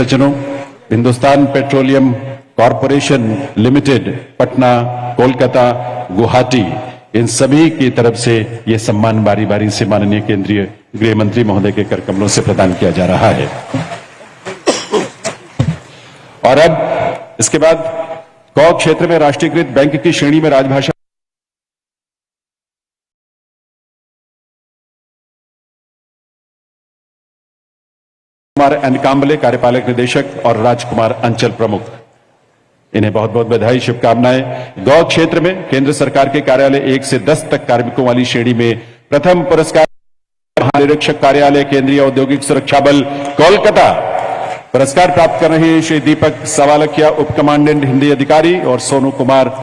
सज्जनों, Hindustan petroleum corporation limited, Patna, Kolkata, Guwahati, इन सभी की तरफ से ये सम्मान बारी बारी से माननीय केंद्रीय गृह मंत्री महोदय के कर कमलों से प्रदान किया जा रहा है। और अब इसके बाद कौ क्षेत्र में राष्ट्रीयकृत बैंक की श्रेणी में राजभाषा कुमार एनकाम्बले, कार्यपालक निदेशक, और राजकुमार अंचल प्रमुख, इन्हें बहुत बहुत बधाई, शुभकामनाएं। गौ क्षेत्र में केंद्र सरकार के कार्यालय 1 से 10 तक कार्मिकों वाली श्रेणी में प्रथम पुरस्कार महानिरीक्षक कार्यालय केंद्रीय औद्योगिक सुरक्षा बल कोलकाता, पुरस्कार प्राप्त कर रहे हैं श्री दीपक सवालकिया, उप कमांडेंट हिंदी अधिकारी, और सोनू कुमार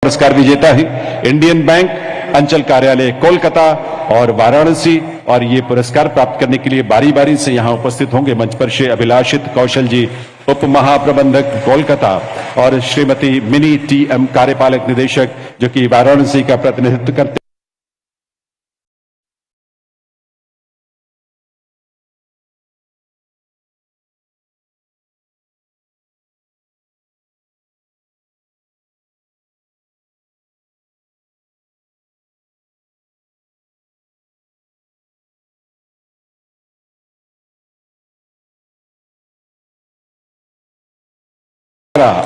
पुरस्कार विजेता है इंडियन बैंक अंचल कार्यालय कोलकाता और वाराणसी। और ये पुरस्कार प्राप्त करने के लिए बारी बारी से यहां उपस्थित होंगे मंच पर श्री अभिलाषित कौशल जी, उप महाप्रबंधक कोलकाता, और श्रीमती मिनी टीएम, कार्यपालक निदेशक, जो कि वाराणसी का प्रतिनिधित्व करते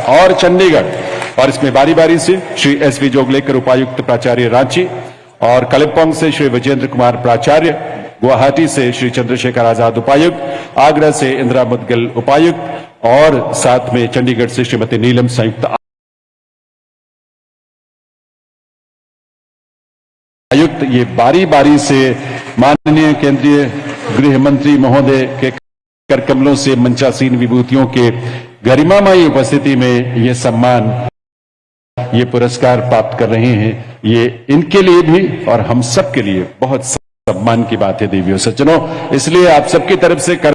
और चंडीगढ़। और इसमें बारी बारी से श्री एसवी जोगलेकर, उपायुक्त प्राचार्य रांची, और कलिम्पोंग से श्री विजेंद्र कुमार प्राचार्य, गुवाहाटी से श्री चंद्रशेखर आजाद उपायुक्त, आगरा से इंदिरा मुदगल उपायुक्त, और साथ में चंडीगढ़ से श्रीमती नीलम संयुक्त आयुक्त। ये बारी बारी से माननीय केंद्रीय गृह मंत्री महोदय के कर कमलों से मंचासीन विभूतियों के गरिमामयी उपस्थिति में ये सम्मान, ये पुरस्कार प्राप्त कर रहे हैं। ये इनके लिए भी और हम सब के लिए बहुत सम्मान की बात है देवियों सज्जनों। इसलिए आप सबकी तरफ से कर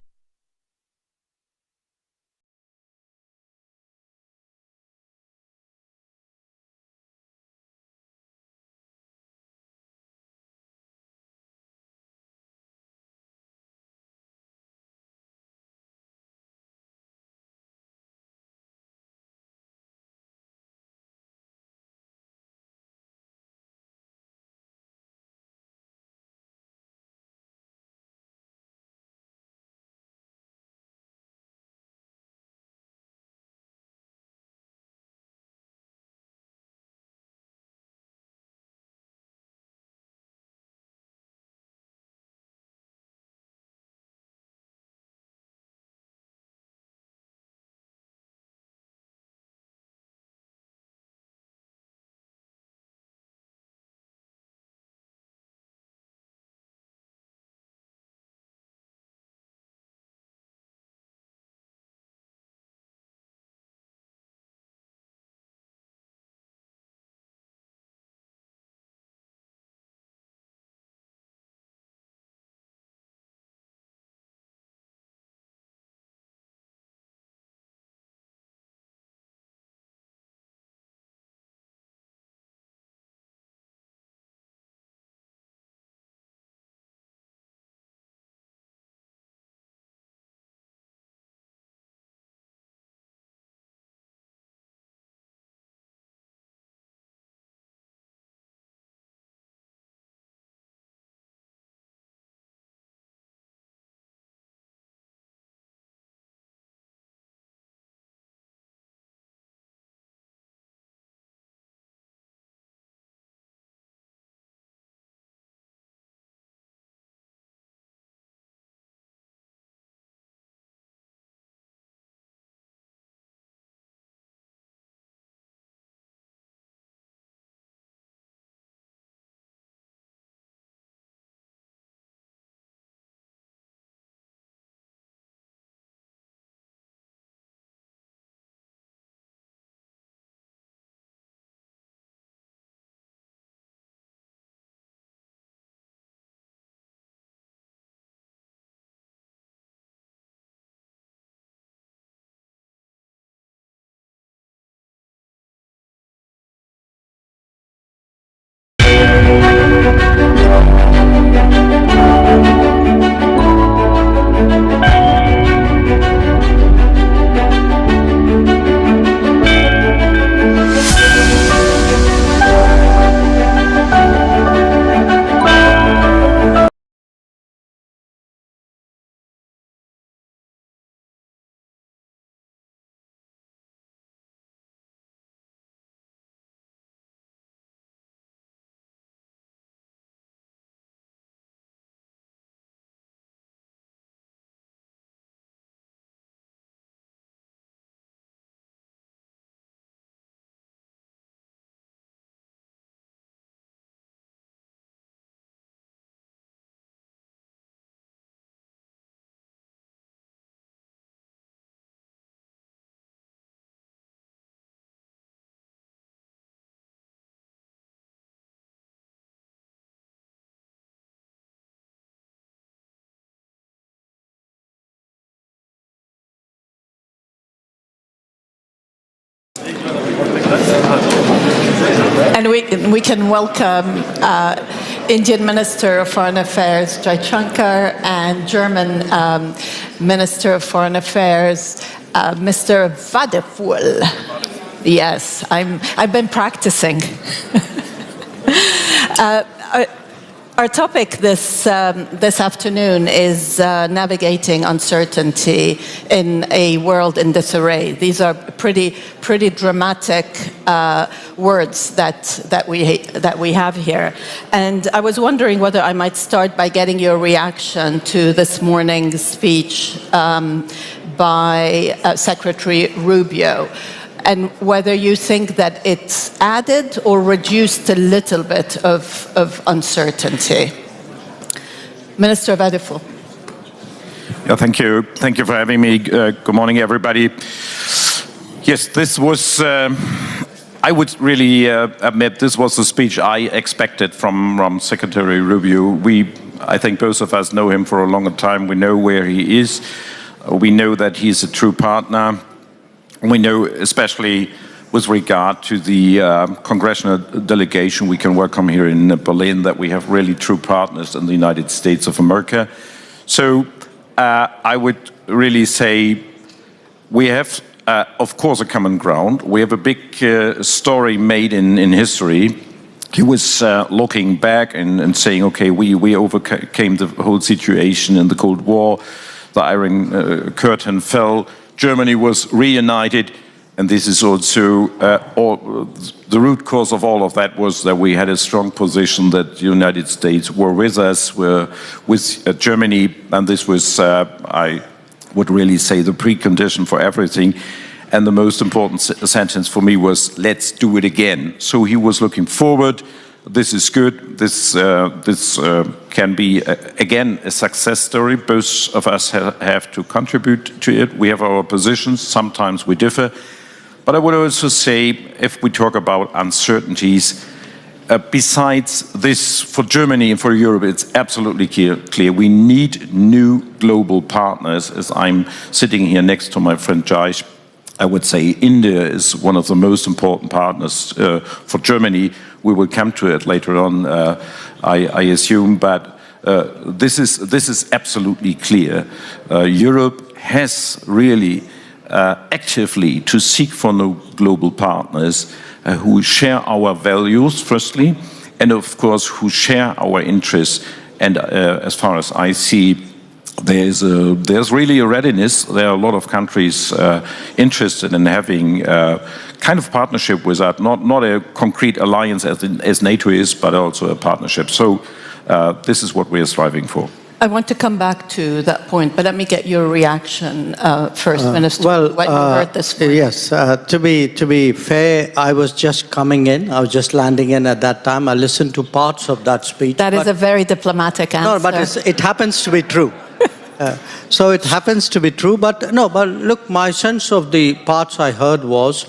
And we can welcome Indian Minister of Foreign Affairs Jaishankar and German Minister of Foreign Affairs Mr. Vadeful. Yes, I've been practicing. Our topic this afternoon is navigating uncertainty in a world in disarray. These are pretty dramatic words that we have here, and I was wondering whether I might start by getting your reaction to this morning's speech by Secretary Rubio, and whether you think that it's added or reduced a little bit of uncertainty. Minister Vadeful. Yeah, thank you. Thank you for having me. Good morning, everybody. Yes, this was, I would really admit, this was the speech I expected from Secretary Rubio. I think both of us know him for a longer time. We know where he is. We know that he's a true partner. We know, especially with regard to the congressional delegation we can welcome here in Berlin, that we have really true partners in the United States of America. So I would really say we have, of course, a common ground. We have a big story made in history. He was looking back and saying, okay, we overcame the whole situation in the Cold War. The Iron Curtain fell. Germany was reunited, and this is also the root cause of all of that was that we had a strong position that the United States were with us, were with Germany, and this was, I would really say, the precondition for everything. And the most important sentence for me was, let's do it again. So he was looking forward. This is good. This can be, again, a success story. Both of us have to contribute to it. We have our positions. Sometimes we differ. But I would also say, if we talk about uncertainties, besides this, for Germany and for Europe, it's absolutely clear. We need new global partners. As I'm sitting here next to my friend Jaish, I would say India is one of the most important partners for Germany. We will come to it later on, I assume, but this is absolutely clear. Europe has really actively to seek for new global partners who share our values, firstly, and of course who share our interests. And as far as I see, there's really a readiness. There are a lot of countries interested in having kind of partnership with that, not a concrete alliance as NATO is, but also a partnership. So this is what we are striving for. I want to come back to that point, but let me get your reaction first, Minister. Well, what you heard this morning. Yes. To be fair, I was just coming in. I was just landing in at that time. I listened to parts of that speech. That is a very diplomatic answer. No, but it happens to be true. So it happens to be true, but no, but look, my sense of the parts I heard was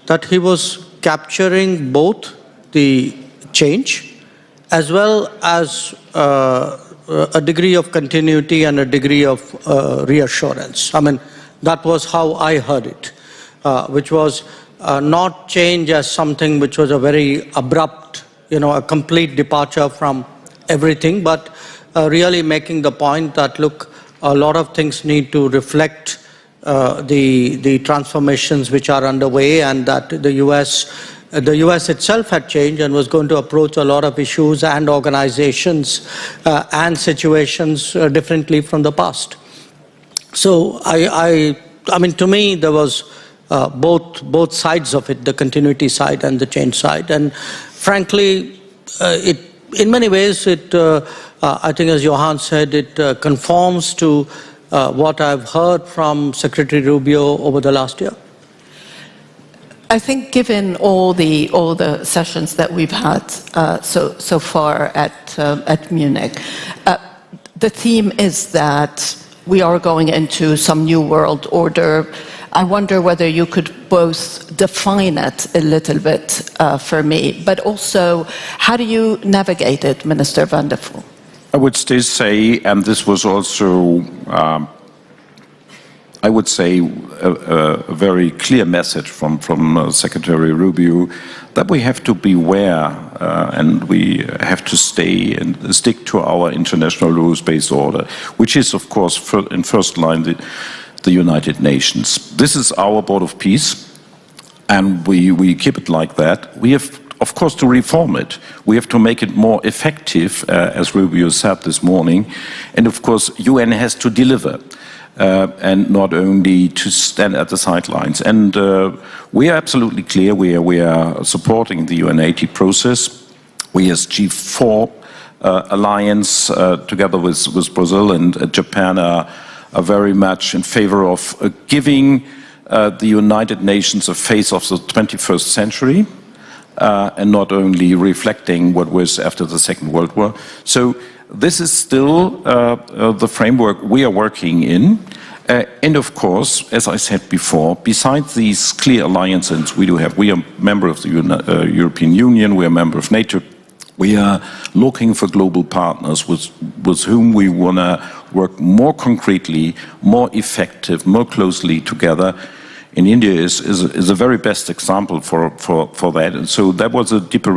that he was capturing both the change as well as a degree of continuity and a degree of reassurance. I mean, that was how I heard it, which was not change as something which was a very abrupt, a complete departure from everything, but really making the point that, look, a lot of things need to reflect the transformations which are underway, and that the US itself had changed and was going to approach a lot of issues and organizations and situations differently from the past. So I mean, to me, there was both sides of it, the continuity side and the change side, and frankly, in many ways, I think, as Johan said, it conforms to what I've heard from Secretary Rubio over the last year. I think, given all the sessions that we've had so far at Munich, the theme is that we are going into some new world order. I wonder whether you could both define it a little bit for me, but also, how do you navigate it, Minister Vadeful? I would still say, and this was also I would say, a very clear message from Secretary Rubio that we have to beware and we have to stay and stick to our international rules-based order, which is, of course, in first line the United Nations. This is our board of peace, and we keep it like that. We have, of course, to reform it. We have to make it more effective, as Rubio said this morning, and of course, UN has to deliver. And not only to stand at the sidelines. And we are absolutely clear, we are supporting the UN80 process. We as G4 alliance, together with Brazil and Japan, are very much in favor of giving the United Nations a face of the 21st century, and not only reflecting what was after the Second World War. So this is still the framework we are working in. And of course, as I said before, besides these clear alliances we do have, we are a member of the European Union, we are a member of NATO, we are looking for global partners with whom we want to work more concretely, more effective, more closely together. And India is a very best example for that. And so that was a deeper